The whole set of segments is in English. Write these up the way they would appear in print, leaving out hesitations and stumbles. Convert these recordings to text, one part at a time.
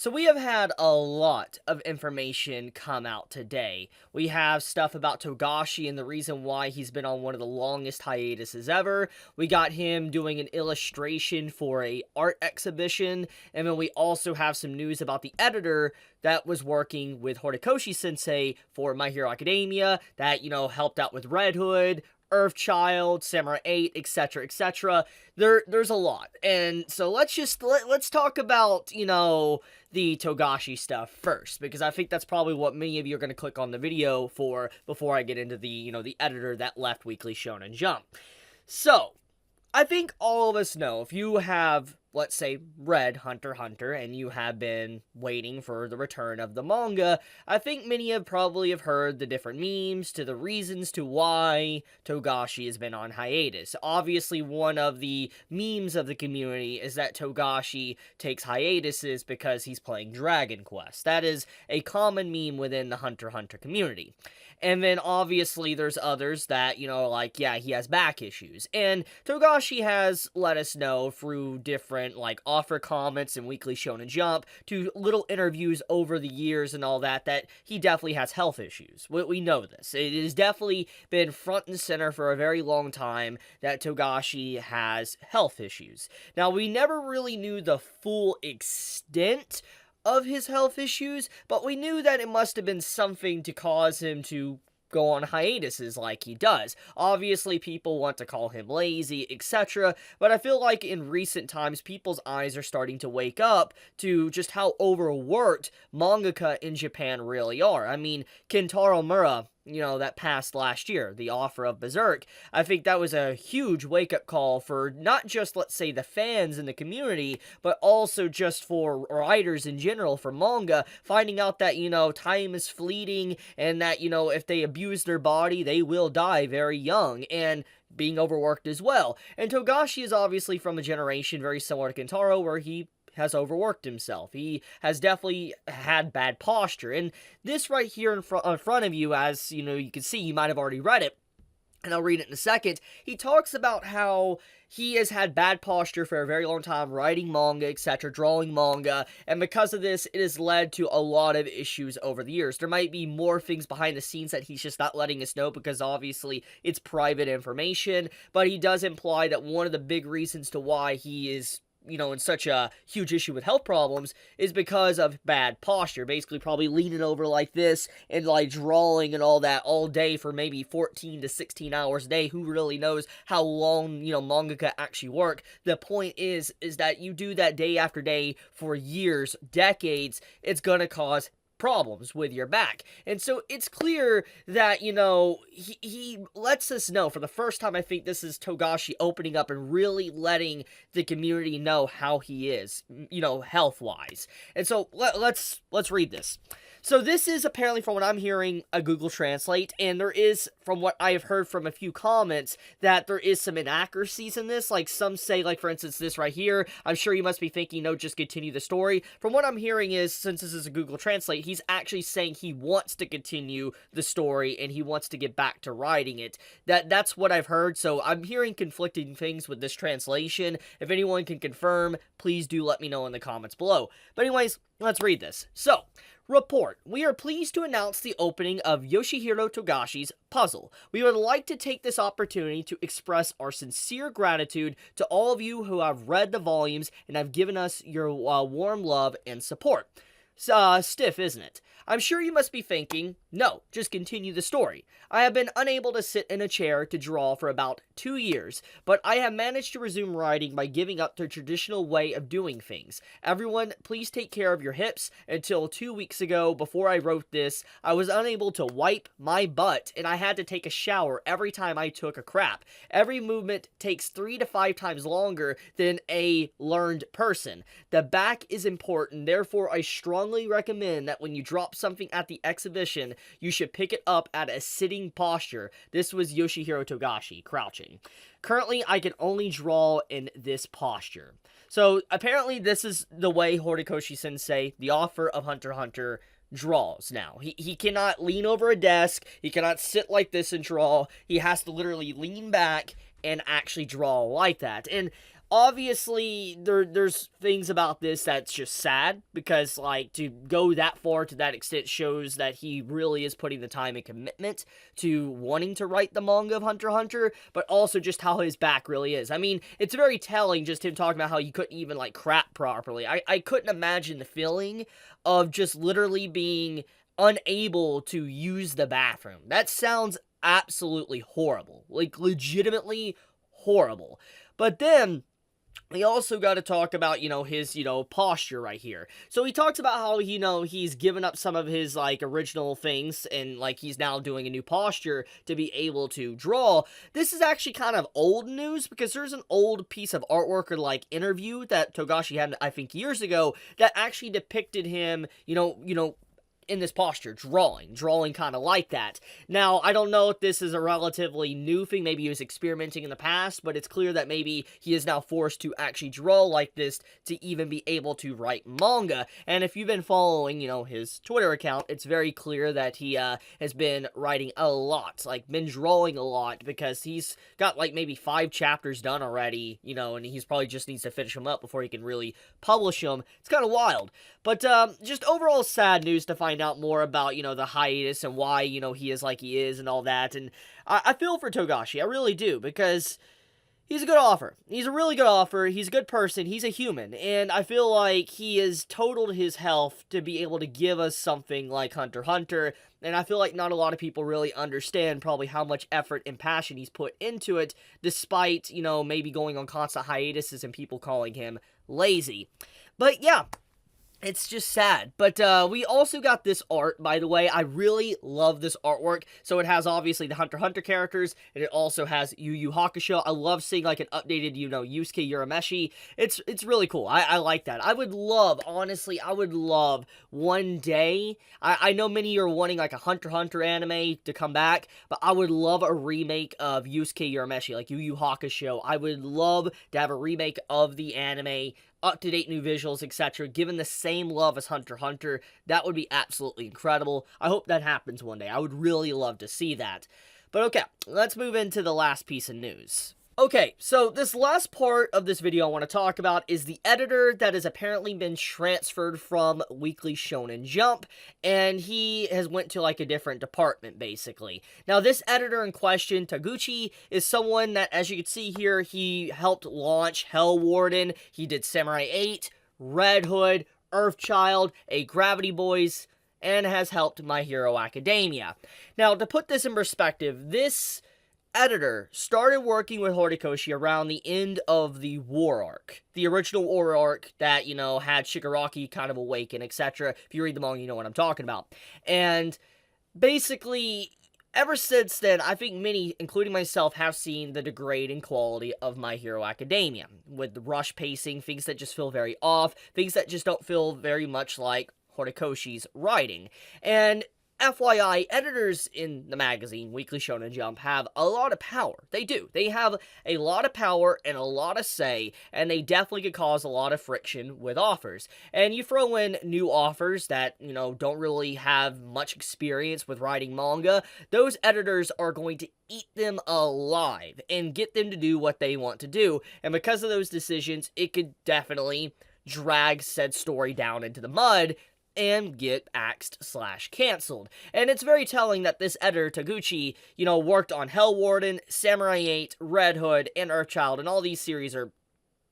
So we have had a lot of information come out today. We have stuff about Togashi and the reason why he's been on one of the longest hiatuses ever. We got him doing an illustration for a art exhibition, and then we also have some news about the editor that was working with Horikoshi Sensei for My Hero Academia that, helped out with Red Hood, Earthchild, Samurai 8, etc., etc. There's a lot. And so let's talk about, the Togashi stuff first, because I think that's probably what many of you are going to click on the video for before I get into the, the editor that left Weekly Shonen Jump. So, I think all of us know, if you have, let's say, read Hunter x Hunter, and you have been waiting for the return of the manga, I think many have probably heard the different memes to the reasons to why Togashi has been on hiatus. Obviously, one of the memes of the community is that Togashi takes hiatuses because he's playing Dragon Quest. That is a common meme within the Hunter x Hunter community. And then, obviously, there's others that, he has back issues. And Togashi has let us know through different, offer comments and Weekly Shonen Jump to little interviews over the years and all that he definitely has health issues. We know this. It has definitely been front and center for a very long time that Togashi has health issues. Now, we never really knew the full extent of his health issues, but we knew that it must have been something to cause him to go on hiatuses like he does. Obviously, people want to call him lazy, etc., but I feel like in recent times, people's eyes are starting to wake up to just how overworked mangaka in Japan really are. I mean, Kentaro Mura, that passed last year, the author of Berserk, I think that was a huge wake-up call for not just, let's say, the fans in the community, but also just for writers in general for manga, finding out that, time is fleeting, and that, if they abuse their body, they will die very young, and being overworked as well. And Togashi is obviously from a generation very similar to Kentaro, where he has overworked himself. He has definitely had bad posture. And this right here in front of you, as you can see, you might have already read it, and I'll read it in a second. He talks about how he has had bad posture for a very long time, writing manga, etc., drawing manga, and because of this, it has led to a lot of issues over the years. There might be more things behind the scenes that he's just not letting us know, because obviously it's private information, but he does imply that one of the big reasons to why he is in such a huge issue with health problems is because of bad posture. Basically, probably leaning over like this and drawing and all that all day for maybe 14 to 16 hours a day. Who really knows how long, mangaka actually work? The point is that you do that day after day for years, decades, it's gonna cause problems with your back. And so it's clear that, he lets us know for the first time. I think this is Togashi opening up and really letting the community know how he is, health-wise. And so let's read this. So this is apparently, from what I'm hearing, a Google Translate, and there is, from what I have heard from a few comments, that there is some inaccuracies in this. Some say, for instance, this right here, I'm sure you must be thinking, no, just continue the story. From what I'm hearing is, since this is a Google Translate, he's actually saying he wants to continue the story, and he wants to get back to writing it. That's what I've heard, so I'm hearing conflicting things with this translation. If anyone can confirm, please do let me know in the comments below. But anyways, let's read this. So, report. We are pleased to announce the opening of Yoshihiro Togashi's Puzzle. We would like to take this opportunity to express our sincere gratitude to all of you who have read the volumes and have given us your warm love and support. Stiff, isn't it? I'm sure you must be thinking, no, just continue the story. I have been unable to sit in a chair to draw for about 2 years, but I have managed to resume writing by giving up the traditional way of doing things. Everyone, please take care of your hips. Until 2 weeks ago, before I wrote this, I was unable to wipe my butt, and I had to take a shower every time I took a crap. Every movement takes 3 to 5 times longer than a learned person. The back is important, therefore I strongly recommend that when you drop something at the exhibition, you should pick it up at a sitting posture. This was Yoshihiro Togashi, crouching. Currently, I can only draw in this posture. So, apparently this is the way Horikoshi Sensei, the author of Hunter x Hunter, draws now. He cannot lean over a desk, he cannot sit like this and draw, he has to literally lean back and actually draw like that. And obviously there's things about this that's just sad, because like to go that far to that extent shows that he really is putting the time and commitment to wanting to write the manga of Hunter x Hunter, but also just how his back really is. I mean, it's very telling just him talking about how he couldn't even like crap properly. I couldn't imagine the feeling of just literally being unable to use the bathroom. That sounds absolutely horrible, like legitimately horrible. But then we also got to talk about, his, posture right here. So he talks about how, he's given up some of his, like, original things, and, like, he's now doing a new posture to be able to draw. This is actually kind of old news, because there's an old piece of artwork or, like, interview that Togashi had, I think, years ago, that actually depicted him, in this posture, drawing kind of like that. Now, I don't know if this is a relatively new thing, maybe he was experimenting in the past, but it's clear that maybe he is now forced to actually draw like this to even be able to write manga. And if you've been following, his Twitter account, it's very clear that he has been writing a lot, like been drawing a lot, because he's got like maybe 5 chapters done already, and he's probably just needs to finish them up before he can really publish them. It's kind of wild. But just overall sad news to find out more about, the hiatus and why, he is like he is and all that. And I feel for Togashi, I really do, because he's a good author. He's a really good author. He's a good person. He's a human. And I feel like he has totaled his health to be able to give us something like Hunter x Hunter. And I feel like not a lot of people really understand probably how much effort and passion he's put into it, despite, maybe going on constant hiatuses and people calling him lazy. But yeah, it's just sad. But we also got this art, by the way. I really love this artwork. So it has, obviously, the Hunter x Hunter characters, and it also has Yu Yu Hakusho. I love seeing, like, an updated, Yusuke Urameshi. It's really cool. I like that. I would love, honestly, one day, I know many are wanting, like, a Hunter x Hunter anime to come back, but I would love a remake of Yusuke Urameshi, like Yu Yu Hakusho. I would love to have a remake of the anime, up-to-date new visuals, etc., given the same love as Hunter x Hunter. That would be absolutely incredible. I hope that happens one day. I would really love to see that. But okay, let's move into the last piece of news. Okay, so this last part of this video I want to talk about is the editor that has apparently been transferred from Weekly Shonen Jump, and he has went to like a different department, basically. Now, this editor in question, Taguchi, is someone that, as you can see here, he helped launch Hell Warden, he did Samurai 8, Red Hood, Earthchild, A Gravity Boys, and has helped My Hero Academia. Now, to put this in perspective, this editor started working with Horikoshi around the end of the war arc. The original war arc that, had Shigaraki kind of awaken, etc. If you read the manga, you know what I'm talking about. And basically, ever since then, I think many, including myself, have seen the degrading quality of My Hero Academia. With the rush pacing, things that just feel very off, things that just don't feel very much like Horikoshi's writing. And FYI, editors in the magazine, Weekly Shonen Jump, have a lot of power. They do. They have a lot of power and a lot of say, and they definitely could cause a lot of friction with authors. And you throw in new authors that, don't really have much experience with writing manga, those editors are going to eat them alive and get them to do what they want to do. And because of those decisions, it could definitely drag said story down into the mud and get axed/cancelled. And it's very telling that this editor, Taguchi, worked on Hell Warden, Samurai 8, Red Hood, and Earthchild, and all these series are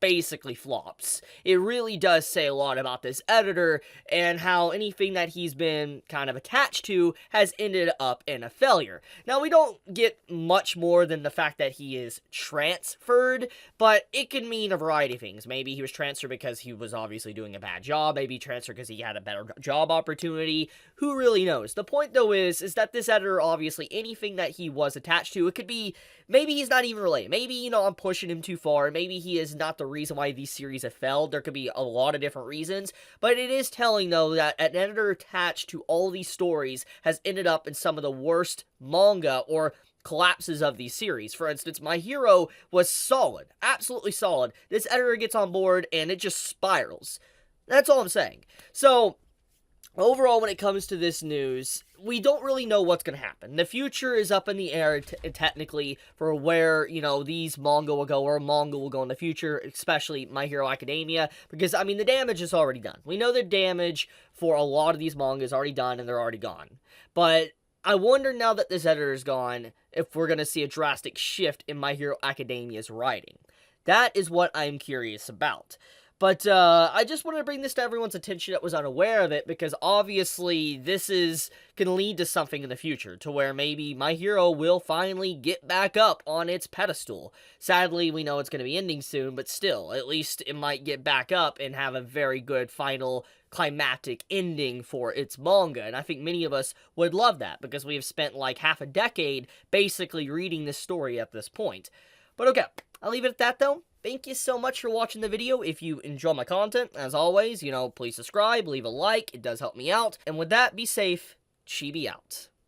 basically flops. It really does say a lot about this editor and how anything that he's been kind of attached to has ended up in a failure. Now, we don't get much more than the fact that he is transferred, but it could mean a variety of things. Maybe he was transferred because he was obviously doing a bad job. Maybe he transferred because he had a better job opportunity. Who really knows? The point, though, is that this editor, obviously, anything that he was attached to, it could be, maybe he's not even related. Maybe, I'm pushing him too far. Maybe he is not the reason why these series have failed. There could be a lot of different reasons, but it is telling, though, that an editor attached to all these stories has ended up in some of the worst manga or collapses of these series. For instance, My Hero was solid, absolutely solid. This editor gets on board and it just spirals. That's all I'm saying. So overall, when it comes to this news, we don't really know what's going to happen. The future is up in the air, technically, for where, these manga will go, or manga will go in the future, especially My Hero Academia, because, the damage is already done. We know the damage for a lot of these manga is already done, and they're already gone. But I wonder, now that this editor is gone, if we're going to see a drastic shift in My Hero Academia's writing. That is what I'm curious about. But I just wanted to bring this to everyone's attention that was unaware of it, because obviously this can lead to something in the future, to where maybe My Hero will finally get back up on its pedestal. Sadly, we know it's going to be ending soon, but still, at least it might get back up and have a very good final climactic ending for its manga, and I think many of us would love that, because we have spent like half a decade basically reading this story at this point. But okay, I'll leave it at that though. Thank you so much for watching the video. If you enjoy my content, as always, please subscribe, leave a like. It does help me out. And with that, be safe. Chibi out.